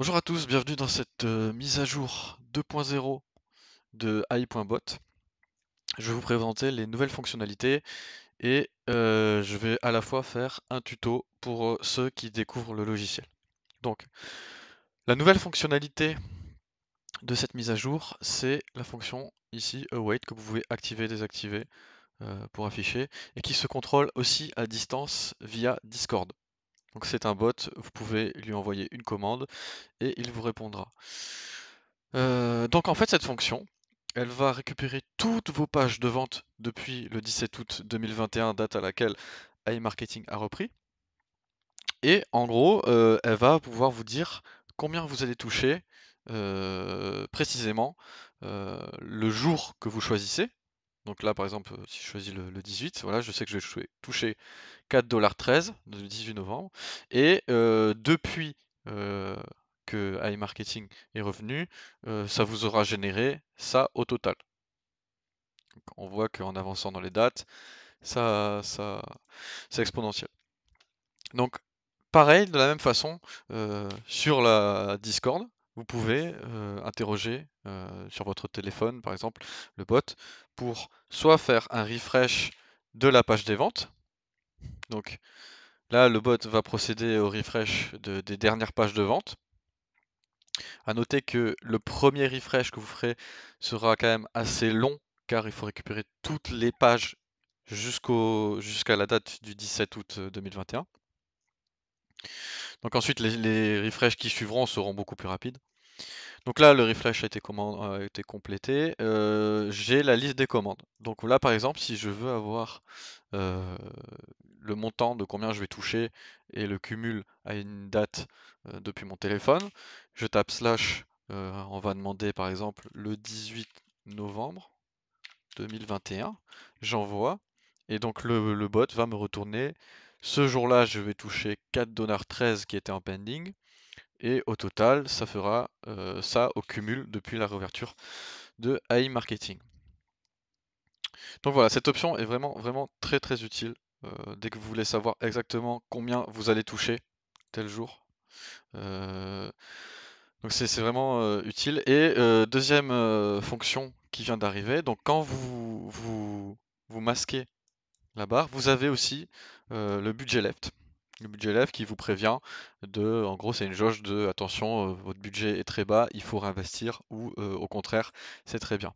Bonjour à tous, bienvenue dans cette mise à jour 2.0 de AI.bot. Je vais vous présenter les nouvelles fonctionnalités et je vais à la fois faire un tuto pour ceux qui découvrent le logiciel. Donc, la nouvelle fonctionnalité de cette mise à jour, c'est la fonction ici await que vous pouvez activer, désactiver pour afficher et qui se contrôle aussi à distance via Discord. Donc c'est un bot, vous pouvez lui envoyer une commande et il vous répondra. Donc en fait cette fonction, elle va récupérer toutes vos pages de vente depuis le 17 août 2021, date à laquelle iMarketing a repris. Et en gros, elle va pouvoir vous dire combien vous allez toucher précisément le jour que vous choisissez. Donc là par exemple, si je choisis le 18, voilà, je sais que je vais toucher 4,13 $, le 18 novembre. Et depuis que iMarketing est revenu, ça vous aura généré ça au total. Donc, on voit qu'en avançant dans les dates, c'est exponentiel. Donc pareil, de la même façon, sur la Discord, vous pouvez interroger sur votre téléphone, par exemple, le bot, pour soit faire un refresh de la page des ventes. Donc là, le bot va procéder au refresh des dernières pages de vente. À noter que le premier refresh que vous ferez sera quand même assez long, car il faut récupérer toutes les pages jusqu'à la date du 17 août 2021. Donc ensuite, les refreshs qui suivront seront beaucoup plus rapides. Donc là, le refresh a été complété. J'ai la liste des commandes. Donc là, par exemple, si je veux avoir euh, le montant de combien je vais toucher et le cumul à une date depuis mon téléphone, je tape slash, on va demander par exemple le 18 novembre 2021, j'envoie, et donc le bot va me retourner. Ce jour-là, je vais toucher 4,13 $ qui était en pending, et au total, ça fera ça au cumul depuis la réouverture de AI Marketing. Donc voilà, cette option est vraiment très très utile dès que vous voulez savoir exactement combien vous allez toucher tel jour. Euh, donc c'est vraiment utile. Et deuxième fonction qui vient d'arriver, donc quand vous masquez la barre, vous avez aussi le budget left. Le budget left qui vous prévient en gros c'est une jauge de attention, votre budget est très bas, il faut réinvestir, ou au contraire c'est très bien.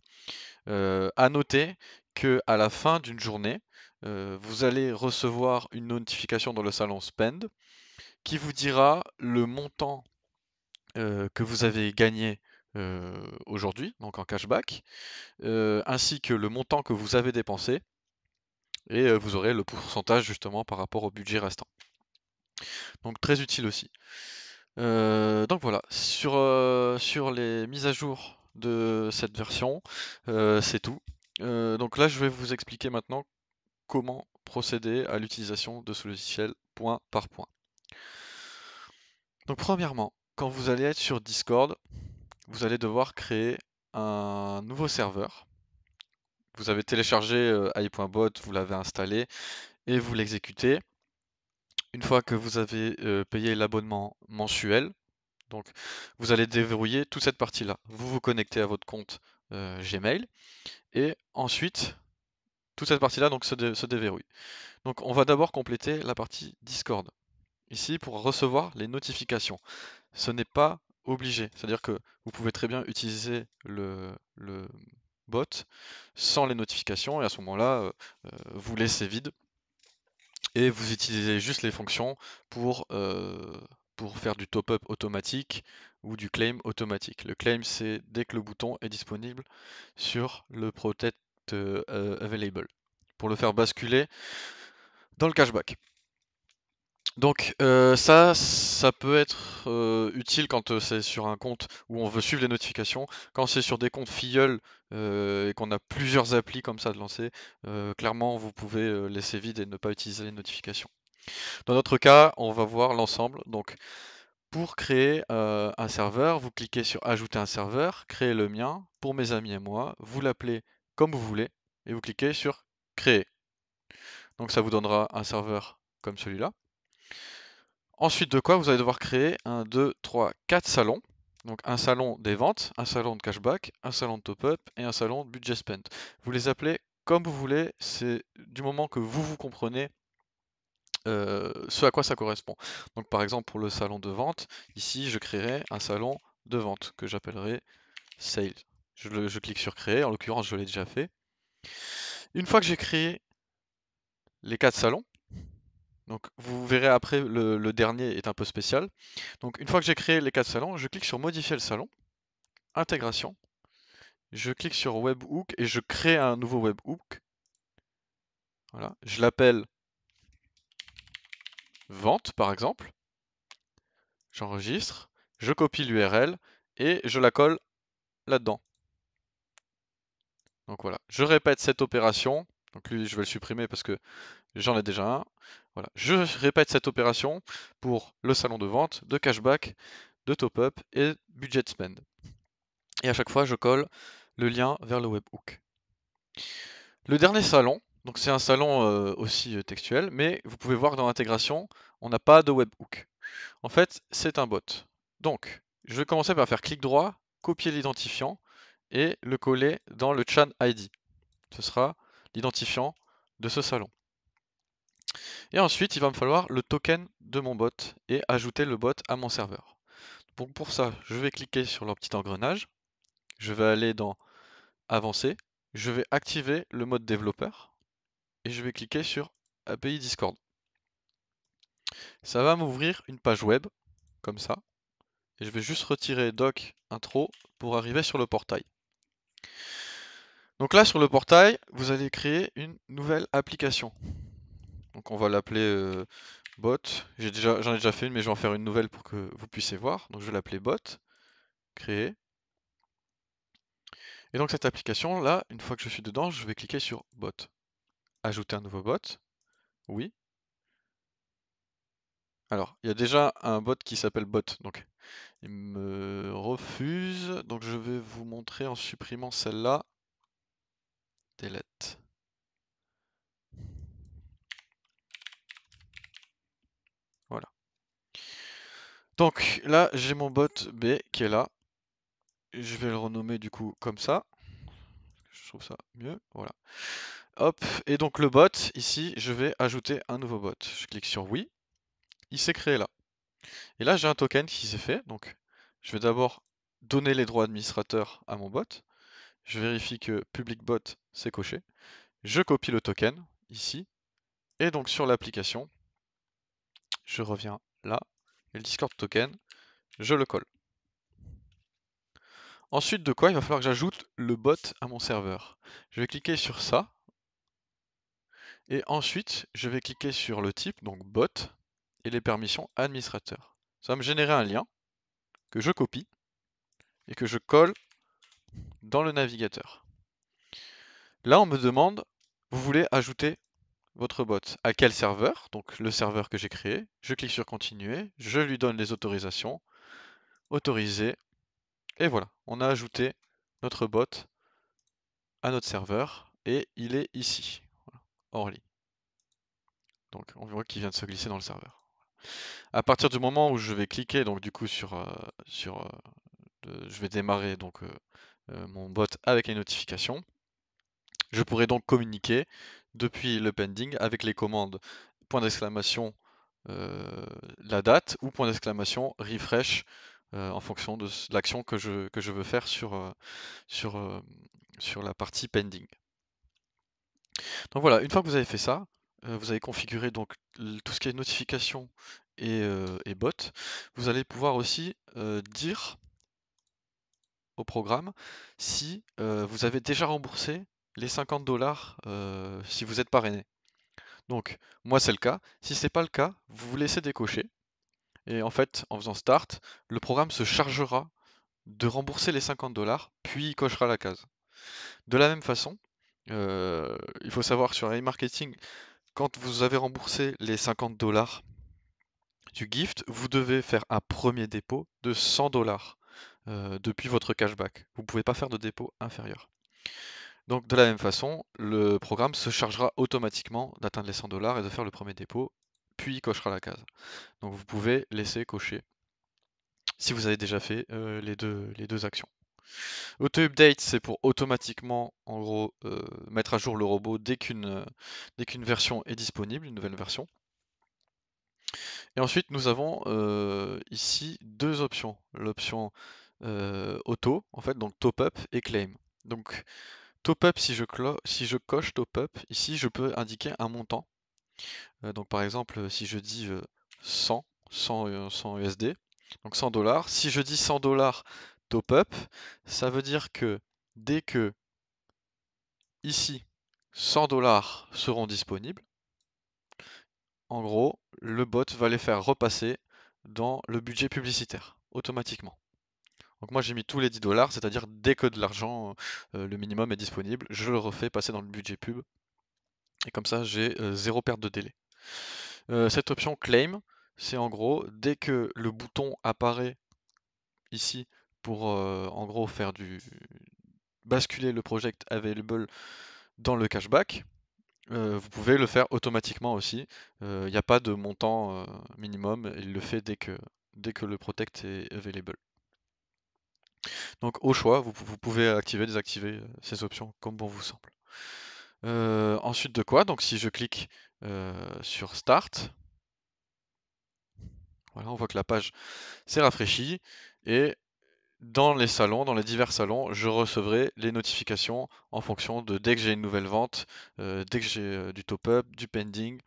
À noter que à la fin d'une journée, vous allez recevoir une notification dans le salon Spend qui vous dira le montant que vous avez gagné aujourd'hui, donc en cashback, ainsi que le montant que vous avez dépensé, et vous aurez le pourcentage justement par rapport au budget restant. Donc très utile aussi. Donc voilà, sur les mises à jour de cette version, c'est tout. Donc là, je vais vous expliquer maintenant comment procéder à l'utilisation de ce logiciel point par point. Donc premièrement, quand vous allez être sur Discord, vous allez devoir créer un nouveau serveur. Vous avez téléchargé AI.bot, vous l'avez installé et vous l'exécutez. Une fois que vous avez payé l'abonnement mensuel, donc vous allez déverrouiller toute cette partie-là. Vous vous connectez à votre compte Gmail et ensuite toute cette partie-là donc se déverrouille. Donc on va d'abord compléter la partie Discord. Ici, pour recevoir les notifications, ce n'est pas obligé. C'est-à-dire que vous pouvez très bien utiliser le bot sans les notifications, et à ce moment-là, vous laissez vide et vous utilisez juste les fonctions pour faire du top-up automatique ou du claim automatique. Le claim, c'est dès que le bouton est disponible sur le Protect Available pour le faire basculer dans le cashback. Donc ça peut être utile quand c'est sur un compte où on veut suivre les notifications. Quand c'est sur des comptes filleuls et qu'on a plusieurs applis comme ça de lancer, clairement vous pouvez laisser vide et ne pas utiliser les notifications. Dans notre cas, on va voir l'ensemble. Donc pour créer un serveur, vous cliquez sur Ajouter un serveur, créer le mien pour mes amis et moi, vous l'appelez comme vous voulez et vous cliquez sur Créer. Donc ça vous donnera un serveur comme celui-là. Ensuite de quoi, vous allez devoir créer 1, 2, 3, 4 salons. Donc un salon des ventes, un salon de cashback, un salon de top-up et un salon de budget spend. Vous les appelez comme vous voulez, c'est du moment que vous comprenez ce à quoi ça correspond. Donc par exemple pour le salon de vente, ici je créerai un salon de vente que j'appellerai Sales. Je clique sur créer, en l'occurrence je l'ai déjà fait. Une fois que j'ai créé les 4 salons, donc vous verrez après le dernier est un peu spécial. Donc une fois que j'ai créé les 4 salons, je clique sur modifier le salon, intégration, je clique sur webhook et je crée un nouveau webhook. Voilà, je l'appelle vente par exemple. J'enregistre, je copie l'URL et je la colle là-dedans. Donc voilà, je répète cette opération. Donc lui, je vais le supprimer parce que j'en ai déjà un. Voilà, je répète cette opération pour le salon de vente, de cashback, de top-up et budget spend. Et à chaque fois, je colle le lien vers le webhook. Le dernier salon, donc c'est un salon aussi textuel, mais vous pouvez voir dans l'intégration, on n'a pas de webhook. En fait, c'est un bot. Donc, je vais commencer par faire clic droit, copier l'identifiant et le coller dans le Chan ID. Ce sera l'identifiant de ce salon. Et ensuite, il va me falloir le token de mon bot et ajouter le bot à mon serveur. Donc pour ça, je vais cliquer sur le petit engrenage, je vais aller dans Avancer, je vais activer le mode développeur et je vais cliquer sur API Discord. Ça va m'ouvrir une page web, comme ça, et je vais juste retirer doc intro pour arriver sur le portail. Donc là, sur le portail, vous allez créer une nouvelle application. Donc on va l'appeler bot. J'en ai déjà fait une, mais je vais en faire une nouvelle pour que vous puissiez voir. Donc je vais l'appeler bot, créer. Et donc cette application là, une fois que je suis dedans, je vais cliquer sur bot. Ajouter un nouveau bot. Oui. Alors, il y a déjà un bot qui s'appelle bot, donc il me refuse. Donc je vais vous montrer en supprimant celle-là. Delete. Voilà. Donc là, j'ai mon bot B qui est là. Je vais le renommer du coup comme ça. Je trouve ça mieux. Voilà. Hop. Et donc le bot, ici, je vais ajouter un nouveau bot. Je clique sur oui. Il s'est créé là. Et là, j'ai un token qui s'est fait. Donc, je vais d'abord donner les droits administrateurs à mon bot. Je vérifie que public bot c'est coché. Je copie le token ici. Et donc sur l'application, je reviens là. Et le Discord token, je le colle. Ensuite de quoi, il va falloir que j'ajoute le bot à mon serveur. Je vais cliquer sur ça. Et ensuite, je vais cliquer sur le type, donc bot, et les permissions administrateur. Ça va me générer un lien que je copie et que je colle dans le navigateur. Là, on me demande, vous voulez ajouter votre bot à quel serveur? Donc le serveur que j'ai créé. Je clique sur continuer, je lui donne les autorisations, autoriser, et voilà, on a ajouté notre bot à notre serveur et il est ici, voilà, hors ligne. Donc on voit qu'il vient de se glisser dans le serveur. À partir du moment où je vais cliquer donc du coup je vais démarrer donc mon bot avec les notifications. Je pourrai donc communiquer depuis le pending avec les commandes point d'exclamation la date ou point d'exclamation refresh en fonction de l'action que je veux faire sur, sur la partie pending. Donc voilà, une fois que vous avez fait ça, vous avez configuré donc tout ce qui est notification et bot, vous allez pouvoir aussi dire au programme si vous avez déjà remboursé les 50 dollars si vous êtes parrainé. Donc, moi c'est le cas. Si c'est pas le cas, vous vous laissez décocher. Et en fait, en faisant Start, le programme se chargera de rembourser les 50 dollars, puis il cochera la case. De la même façon, il faut savoir que sur e-marketing, quand vous avez remboursé les 50 dollars du gift, vous devez faire un premier dépôt de 100 dollars depuis votre cashback. Vous ne pouvez pas faire de dépôt inférieur. Donc de la même façon, le programme se chargera automatiquement d'atteindre les 100 dollars et de faire le premier dépôt puis il cochera la case. Donc vous pouvez laisser cocher si vous avez déjà fait les deux actions. Auto-update, c'est pour automatiquement, en gros, mettre à jour le robot dès qu'une version est disponible, une nouvelle version. Et ensuite, nous avons ici deux options. L'option auto, en fait, donc top-up et claim. Donc top-up, si je coche top-up, ici, je peux indiquer un montant. Donc par exemple, si je dis 100 USD, donc 100 dollars. Si je dis 100 dollars top-up, ça veut dire que dès que ici 100 dollars seront disponibles, en gros, le bot va les faire repasser dans le budget publicitaire automatiquement. Donc moi j'ai mis tous les 10 dollars, c'est-à-dire dès que de l'argent, le minimum est disponible, je le refais passer dans le budget pub. Et comme ça j'ai zéro perte de délai. Cette option claim, c'est en gros dès que le bouton apparaît ici pour en gros faire basculer le project available dans le cashback, vous pouvez le faire automatiquement aussi. Il n'y a pas de montant minimum, il le fait dès que le project est available. Donc au choix, vous pouvez activer, désactiver ces options comme bon vous semble. Ensuite de quoi, donc si je clique sur Start, voilà, on voit que la page s'est rafraîchie et dans les salons, dans les divers salons, je recevrai les notifications en fonction de dès que j'ai une nouvelle vente, dès que j'ai du top-up, du pending,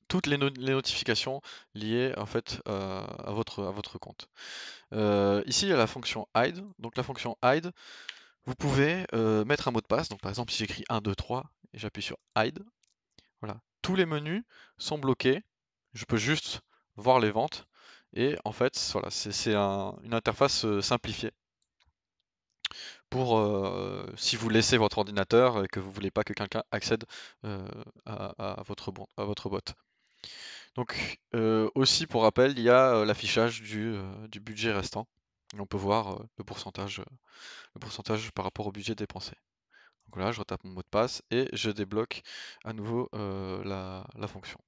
toutes les notifications liées en fait à votre compte. Ici, il y a la fonction hide. Donc la fonction hide, vous pouvez mettre un mot de passe. Donc par exemple, si j'écris 1, 2, 3 et j'appuie sur hide, voilà, tous les menus sont bloqués. Je peux juste voir les ventes. Et en fait, voilà, c'est une interface simplifiée pour si vous laissez votre ordinateur et que vous voulez pas que quelqu'un accède à votre bot. Donc aussi pour rappel, il y a l'affichage du budget restant. Et on peut voir le pourcentage par rapport au budget dépensé. Donc là, je retape mon mot de passe et je débloque à nouveau la fonction.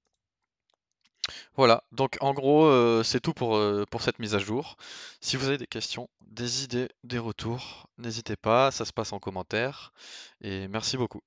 Voilà, donc en gros, c'est tout pour cette mise à jour. Si vous avez des questions, des idées, des retours, n'hésitez pas, ça se passe en commentaire. Et merci beaucoup.